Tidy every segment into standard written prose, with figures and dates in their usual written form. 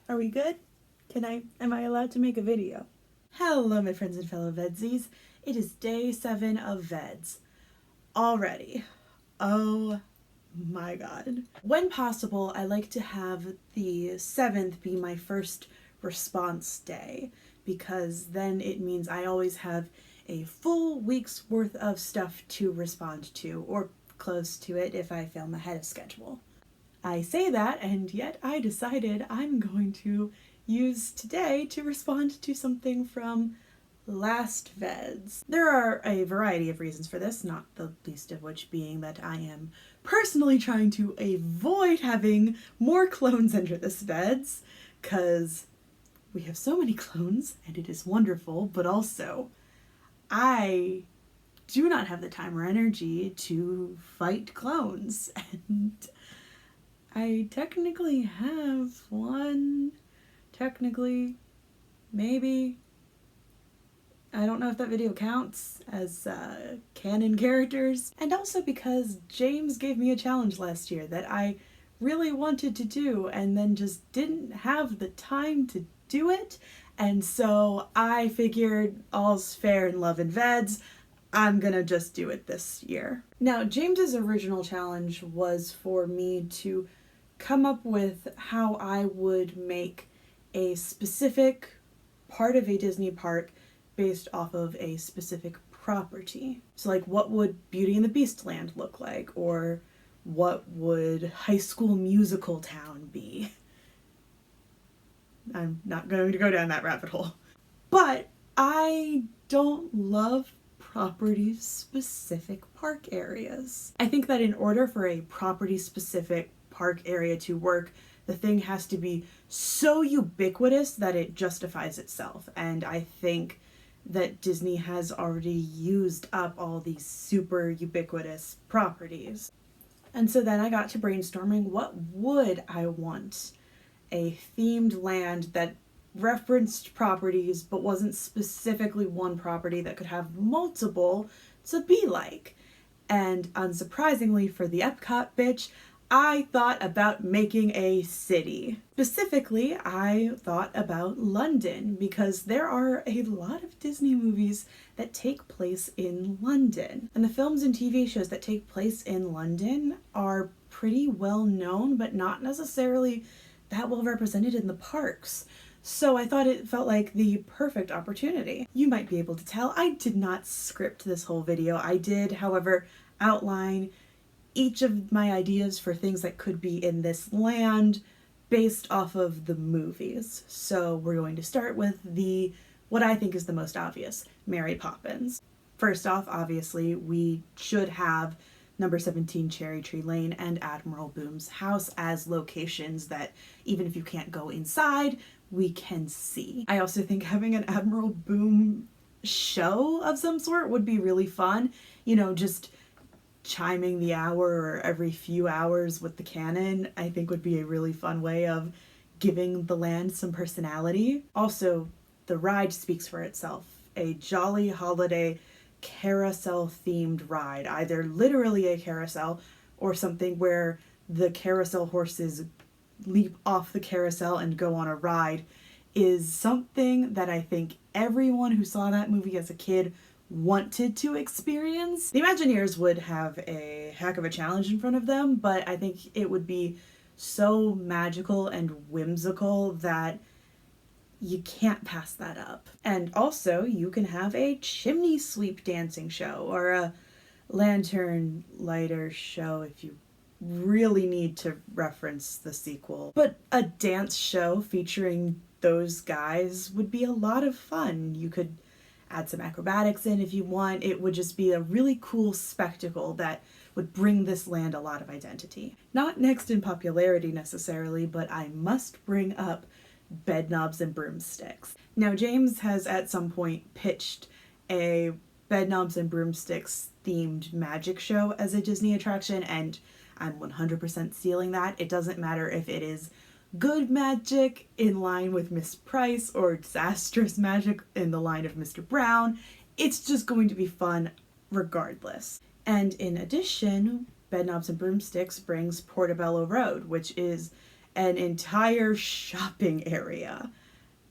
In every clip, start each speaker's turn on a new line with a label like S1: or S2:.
S1: Are we good? Am I allowed to make a video? Hello, my friends and fellow VEDSies. It is day 7 of VEDS. Already. Oh my god. When possible, I like to have the 7th be my first response day, because then it means I always have a full week's worth of stuff to respond to, or close to it if I film ahead of schedule. I say that, and yet I decided I'm going to use today to respond to something from last VEDS. There are a variety of reasons for this, not the least of which being that I am personally trying to avoid having more clones enter this VEDS, because we have so many clones and it is wonderful, but also I do not have the time or energy to fight clones, and I technically have one. Technically, maybe. I don't know if that video counts as canon characters. And also because James gave me a challenge last year that I really wanted to do and then just didn't have the time to do it. And so I figured all's fair in love and VEDS. I'm gonna just do it this year. Now, James's original challenge was for me to come up with how I would make a specific part of a Disney park based off of a specific property. So like, what would Beauty and the Beast land look like? Or what would High School Musical Town be? I'm not going to go down that rabbit hole. But I don't love property-specific park areas. I think that in order for a property-specific park area to work, the thing has to be so ubiquitous that it justifies itself. And I think that Disney has already used up all these super ubiquitous properties. And so then I got to brainstorming, what would I want a themed land that referenced properties but wasn't specifically one property that could have multiple to be like? And unsurprisingly for the Epcot bitch, I thought about making a city. Specifically, I thought about London, because there are a lot of Disney movies that take place in London. And the films and TV shows that take place in London are pretty well known, but not necessarily that well represented in the parks. So I thought it felt like the perfect opportunity. You might be able to tell I did not script this whole video. I did, however, outline each of my ideas for things that could be in this land based off of the movies. So we're going to start with what I think is the most obvious, Mary Poppins. First off, obviously, we should have number 17 Cherry Tree Lane and Admiral Boom's house as locations that, even if you can't go inside, we can see. I also think having an Admiral Boom show of some sort would be really fun. You know, just chiming the hour or every few hours with the cannon, I think would be a really fun way of giving the land some personality. Also, the ride speaks for itself. A jolly holiday carousel themed ride, either literally a carousel or something where the carousel horses leap off the carousel and go on a ride, is something that I think everyone who saw that movie as a kid wanted to experience. The Imagineers would have a heck of a challenge in front of them, but I think it would be so magical and whimsical that you can't pass that up. And also, you can have a chimney sweep dancing show or a lantern lighter show if you really need to reference the sequel. But a dance show featuring those guys would be a lot of fun. You could add some acrobatics in if you want. It would just be a really cool spectacle that would bring this land a lot of identity. Not next in popularity necessarily, but I must bring up Bedknobs and Broomsticks. Now, James has at some point pitched a Bedknobs and Broomsticks themed magic show as a Disney attraction, and I'm 100% stealing that. It doesn't matter if it is good magic in line with Miss Price or disastrous magic in the line of Mr. Brown. It's just going to be fun regardless. And in addition, Bedknobs and Broomsticks brings Portobello Road, which is an entire shopping area.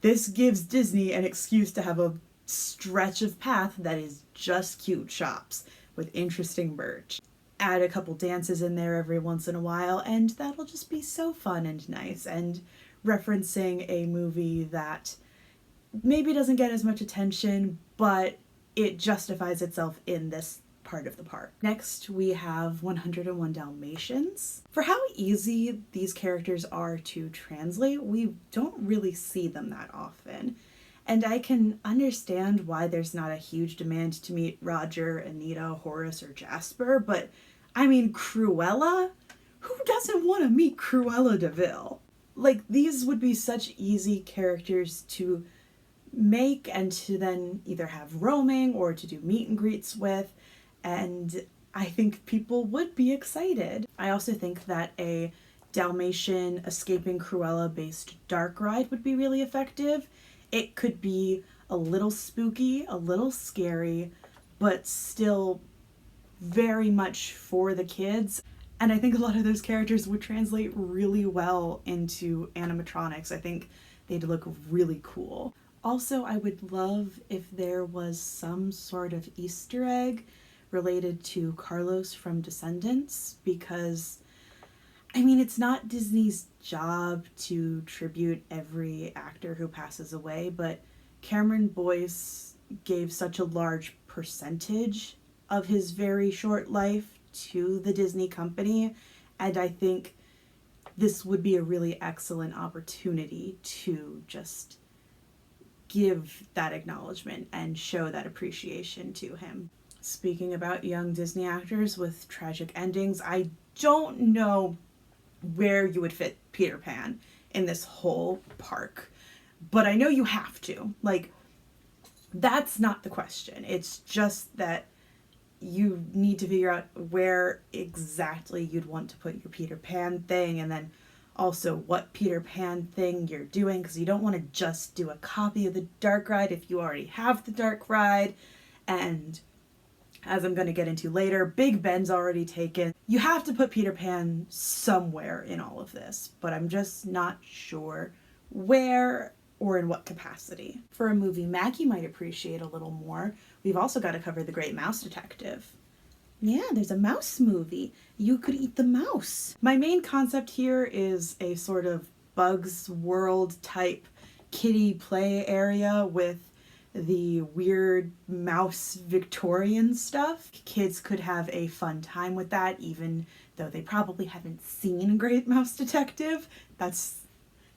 S1: This gives Disney an excuse to have a stretch of path that is just cute shops with interesting merch. Add a couple dances in there every once in a while, and that'll just be so fun and nice, and referencing a movie that maybe doesn't get as much attention, but it justifies itself in this part of the park. Next, we have 101 Dalmatians. For how easy these characters are to translate, we don't really see them that often. And I can understand why there's not a huge demand to meet Roger, Anita, Horace, or Jasper, but I mean, Cruella? Who doesn't want to meet Cruella de Vil? Like, these would be such easy characters to make and to then either have roaming or to do meet and greets with, and I think people would be excited. I also think that a Dalmatian escaping Cruella based dark ride would be really effective. It could be a little spooky, a little scary, but still very much for the kids. And I think a lot of those characters would translate really well into animatronics. I think they'd look really cool. Also, I would love if there was some sort of Easter egg related to Carlos from Descendants, because, I mean, it's not Disney's job to tribute every actor who passes away, but Cameron Boyce gave such a large percentage of his very short life to the Disney company, and I think this would be a really excellent opportunity to just give that acknowledgement and show that appreciation to him. Speaking about young Disney actors with tragic endings, I don't know where you would fit Peter Pan in this whole park, but I know you have to. Like, that's not the question. It's just that you need to figure out where exactly you'd want to put your Peter Pan thing, and then also what Peter Pan thing you're doing, because you don't want to just do a copy of the dark ride if you already have the dark ride. And as I'm going to get into later, Big Ben's already taken. You have to put Peter Pan somewhere in all of this, but I'm just not sure where or in what capacity. For a movie Maggie might appreciate a little more, we've also got to cover The Great Mouse Detective. Yeah, there's a mouse movie. You could eat the mouse. My main concept here is a sort of Bugs World type kiddie play area with the weird mouse Victorian stuff. Kids could have a fun time with that, even though they probably haven't seen Great Mouse Detective. That's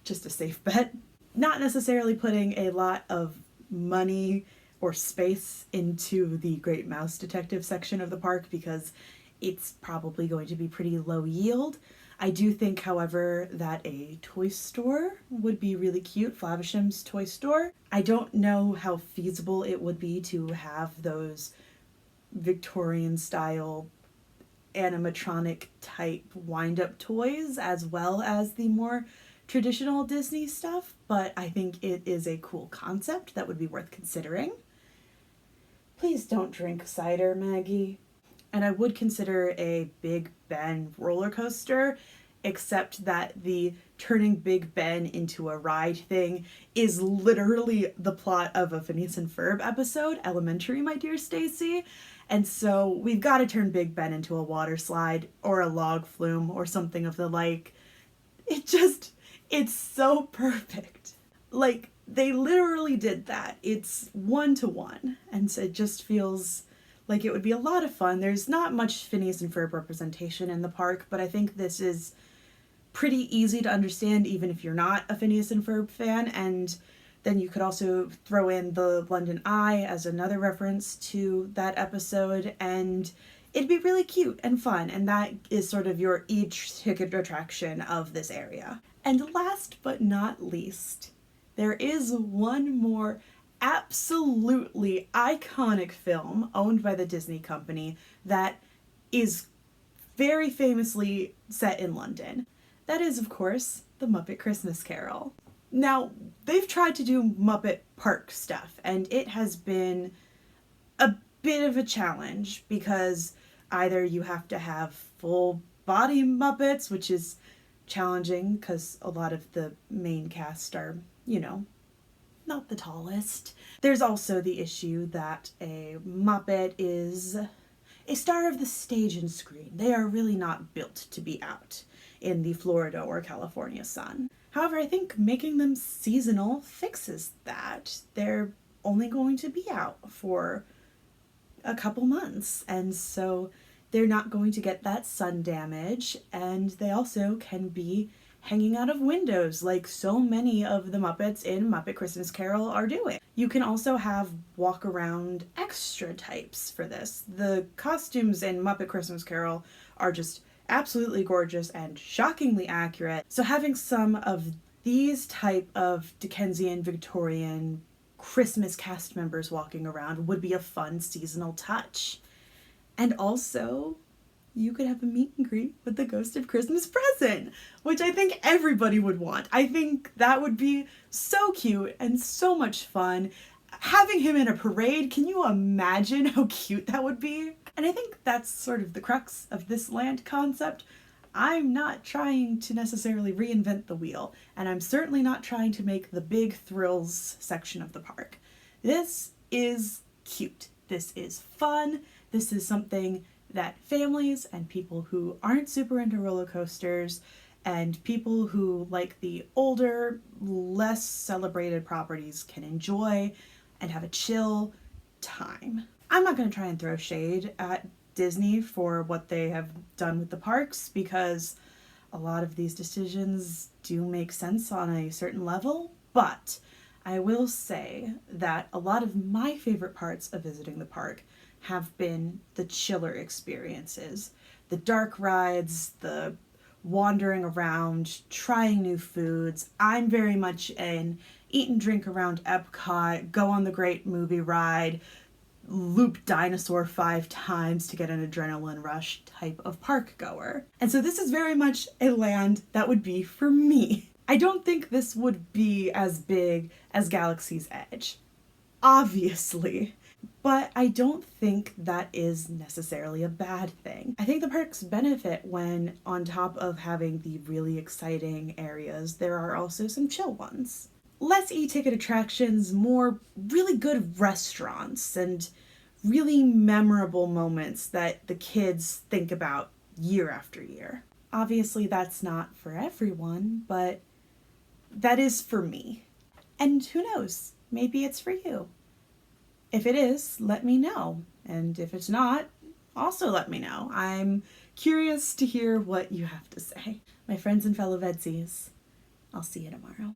S1: just a safe bet. Not necessarily putting a lot of money or space into the Great Mouse Detective section of the park because it's probably going to be pretty low yield. I do think, however, that a toy store would be really cute, Flavisham's toy store. I don't know how feasible it would be to have those Victorian style animatronic type wind-up toys as well as the more traditional Disney stuff, but I think it is a cool concept that would be worth considering. Please don't drink cider, Maggie. And I would consider a Big Ben roller coaster, except that the turning Big Ben into a ride thing is literally the plot of a Phineas and Ferb episode, Elementary, My Dear Stacy. And so we've got to turn Big Ben into a water slide or a log flume or something of the like. It's so perfect. Like, they literally did that. It's 1-to-1. And so it just feels like it would be a lot of fun. There's not much Phineas and Ferb representation in the park, but I think this is pretty easy to understand even if you're not a Phineas and Ferb fan. And then you could also throw in the London Eye as another reference to that episode, and it'd be really cute and fun. And that is sort of your each ticket attraction of this area. And last but not least, there is one more absolutely iconic film owned by the Disney company that is very famously set in London. That is, of course, The Muppet Christmas Carol. Now, they've tried to do Muppet Park stuff, and it has been a bit of a challenge because either you have to have full body Muppets, which is challenging because a lot of the main cast are, you know, not the tallest. There's also the issue that a Muppet is a star of the stage and screen. They are really not built to be out in the Florida or California sun. However, I think making them seasonal fixes that. They're only going to be out for a couple months, and so they're not going to get that sun damage, and they also can be hanging out of windows like so many of the Muppets in Muppet Christmas Carol are doing. You can also have walk around extra types for this. The costumes in Muppet Christmas Carol are just absolutely gorgeous and shockingly accurate. So having some of these type of Dickensian Victorian Christmas cast members walking around would be a fun seasonal touch. And also, you could have a meet and greet with the Ghost of Christmas Present, which I think everybody would want. I think that would be so cute and so much fun. Having him in a parade, can you imagine how cute that would be? And I think that's sort of the crux of this land concept. I'm not trying to necessarily reinvent the wheel, and I'm certainly not trying to make the big thrills section of the park. This is cute. This is fun. This is something that families and people who aren't super into roller coasters and people who like the older, less celebrated properties can enjoy and have a chill time. I'm not going to try and throw shade at Disney for what they have done with the parks, because a lot of these decisions do make sense on a certain level, but I will say that a lot of my favorite parts of visiting the park have been the chiller experiences. The dark rides, the wandering around, trying new foods. I'm very much an eat and drink around Epcot, go on the great movie ride, loop dinosaur 5 times to get an adrenaline rush type of park goer. And so this is very much a land that would be for me. I don't think this would be as big as Galaxy's Edge, obviously, but I don't think that is necessarily a bad thing. I think the parks benefit when, on top of having the really exciting areas, there are also some chill ones. Less e-ticket attractions, more really good restaurants, and really memorable moments that the kids think about year after year. Obviously, that's not for everyone, but that is for me. And who knows, maybe it's for you. If it is, let me know. And if it's not, also let me know. I'm curious to hear what you have to say. My friends and fellow VEDSies, I'll see you tomorrow.